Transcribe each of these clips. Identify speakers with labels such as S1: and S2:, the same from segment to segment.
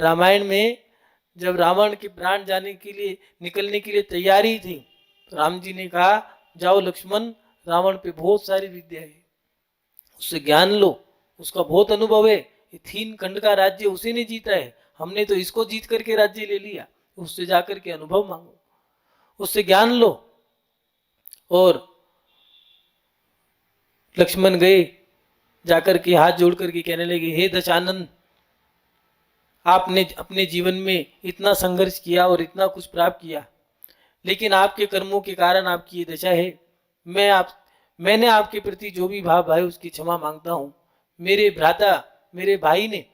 S1: रामायण में जब रावण के प्राण जाने के लिए निकलने के लिए तैयारी थी, तो राम जी ने कहा जाओ लक्ष्मण, रावण पे बहुत सारी विद्या है, उससे ज्ञान लो, उसका बहुत अनुभव है, ये 3 खंड का राज्य उसी ने जीता है, हमने तो इसको जीत करके राज्य ले लिया, उससे जाकर के अनुभव मांगो, उससे ज्ञान लो। और लक्ष्मण गए, जाकर के हाथ जोड़ करके कहने लगे हे दशानन, आपने अपने जीवन में इतना संघर्ष किया और इतना कुछ प्राप्त किया, लेकिन आपके कर्मों के कारण आपकी ये दशा है। मैंने आपके प्रति जो भी भाव है उसकी क्षमा मांगता हूँ। मेरे भ्राता, मेरे भाई ने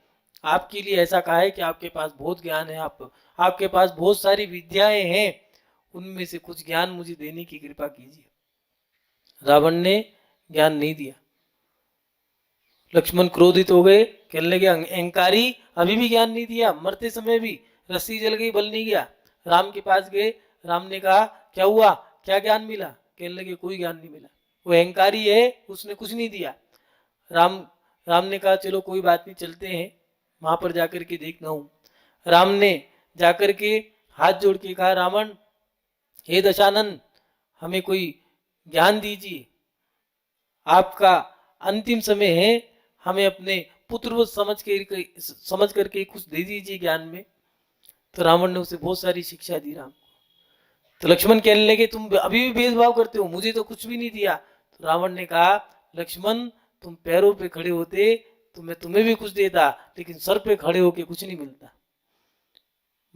S1: आपके लिए ऐसा कहा है कि आपके पास बहुत ज्ञान है, आपके पास बहुत सारी विद्याएं हैं, उनमें से कुछ ज्ञान मुझे देने की कृपा कीजिए। रावण ने ज्ञान नहीं दिया। लक्ष्मण क्रोधित हो गए, कहने लगे अहंकारी, अभी भी ज्ञान नहीं दिया, मरते समय भी रस्सी जल गई, बल नहीं गया। राम के पास गए, राम ने कहा क्या हुआ, क्या ज्ञान मिला? कहने लगे कोई ज्ञान नहीं मिला, वो अहंकारी है, उसने कुछ नहीं दिया। राम ने कहा चलो कोई बात नहीं, चलते हैं, वहां पर जाकर के देखना हूं। राम ने जाकर के हाथ जोड़ के कहा रावण, हे दशानन, हमें कोई ज्ञान दीजिए, आपका अंतिम समय है, हमें अपने पुत्र समझ करके कुछ दे दीजिए ज्ञान में। तो रावण ने उसे बहुत सारी शिक्षा दी राम को। तो लक्ष्मण कहने लगे तुम अभी भी भेदभाव करते हो, मुझे तो कुछ भी नहीं दिया। तो रावण ने कहा लक्ष्मण, तुम पैरों पे खड़े होते तो मैं तुम्हें भी कुछ देता, लेकिन सर पे खड़े होके कुछ नहीं मिलता।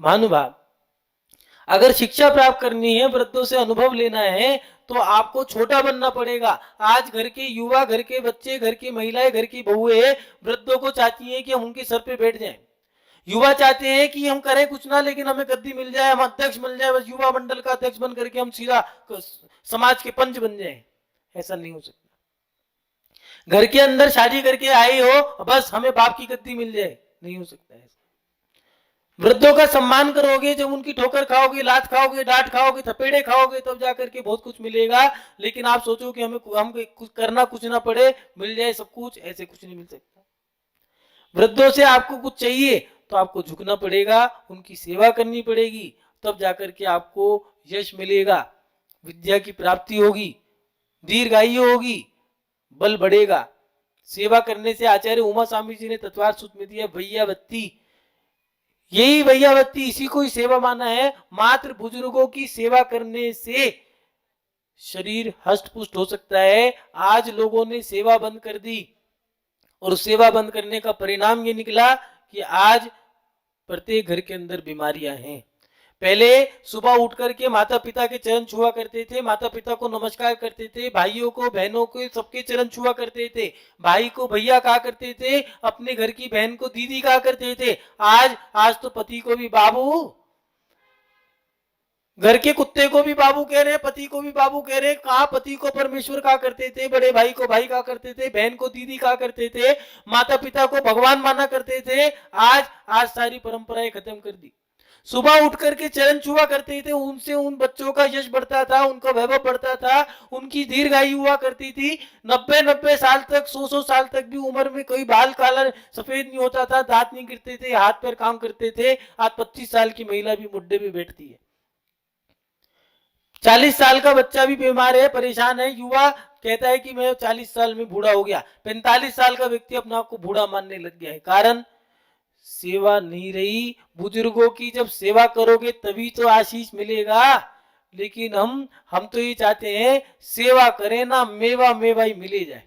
S1: महानुभाव, अगर शिक्षा प्राप्त करनी है, वृद्धों से अनुभव लेना है, तो आपको छोटा बनना पड़ेगा। आज घर के युवा, घर के बच्चे, घर की महिलाएं, घर की बहुएं वृद्धों को चाहती हैं कि हम उनके सर पे बैठ जाएं। युवा चाहते हैं कि हम करें कुछ ना, लेकिन हमें गद्दी मिल जाए, हम अध्यक्ष मिल जाए, बस युवा मंडल का अध्यक्ष बन करके हम सीधा समाज के पंच बन जाए। ऐसा नहीं हो सकता। घर के अंदर शादी करके आए हो, बस हमें बाप की गद्दी मिल जाए, नहीं हो सकता है। वृद्धों का सम्मान करोगे, जब उनकी ठोकर खाओगे, लात खाओगे, डांट खाओगे, थपेड़े खाओगे, तब जाकर के बहुत कुछ मिलेगा। लेकिन आप सोचो कि हमें कुछ करना कुछ ना पड़े, मिल जाए सब कुछ, ऐसे कुछ नहीं मिल सकता। वृद्धों से आपको कुछ चाहिए तो आपको झुकना पड़ेगा, उनकी सेवा करनी पड़ेगी, तब जाकर के आपको यश मिलेगा, विद्या की प्राप्ति होगी, दीर्घायु होगी, बल बढ़ेगा। सेवा करने से आचार्य उमा स्वामी जी ने तत्वार सूत्र में दिया वैयावत्ती, यही वैयावत्ती, इसी को ही सेवा माना है। मात्र बुजुर्गों की सेवा करने से शरीर हष्ट पुष्ट हो सकता है। आज लोगों ने सेवा बंद कर दी, और सेवा बंद करने का परिणाम ये निकला कि आज प्रत्येक घर के अंदर बीमारियां हैं। पहले सुबह उठ करके माता पिता के चरण छुआ करते थे, माता पिता को नमस्कार करते थे, भाइयों को बहनों को सबके चरण छुआ करते थे, भाई को भैया कहा करते थे, अपने घर की बहन को दीदी कहा करते थे। आज तो पति को भी बाबू, घर के कुत्ते को भी बाबू कह रहे हैं, पति को भी बाबू कह रहे हैं। कहा पति को परमेश्वर कहा करते थे, बड़े भाई को भाई कहा करते थे, बहन को दीदी कहा करते थे, माता पिता को भगवान माना करते थे। आज सारी परंपराएं खत्म कर दी। सुबह उठ करके चरण छुआ करते थे, उनसे उन बच्चों का यश बढ़ता था, उनका वैभव बढ़ता था, उनकी दीर्घायु हुआ करती थी। 90-90 साल तक, 100-100 साल तक भी उम्र में कोई बाल काला सफेद नहीं होता था, दांत नहीं गिरते थे, हाथ पैर काम करते थे। आज 25 साल की महिला भी मुड्डे पे बैठती है, 40 साल का बच्चा भी बीमार है, परेशान है। युवा कहता है कि मैं 40 साल में बूढ़ा हो गया, 45 साल का व्यक्ति अपने आप को बूढ़ा मानने लग गया है। कारण सेवा नहीं रही। बुजुर्गों की जब सेवा करोगे तभी तो आशीष मिलेगा। लेकिन हम तो ये चाहते हैं सेवा करें ना, मेवा मेवा ही मिले जाए।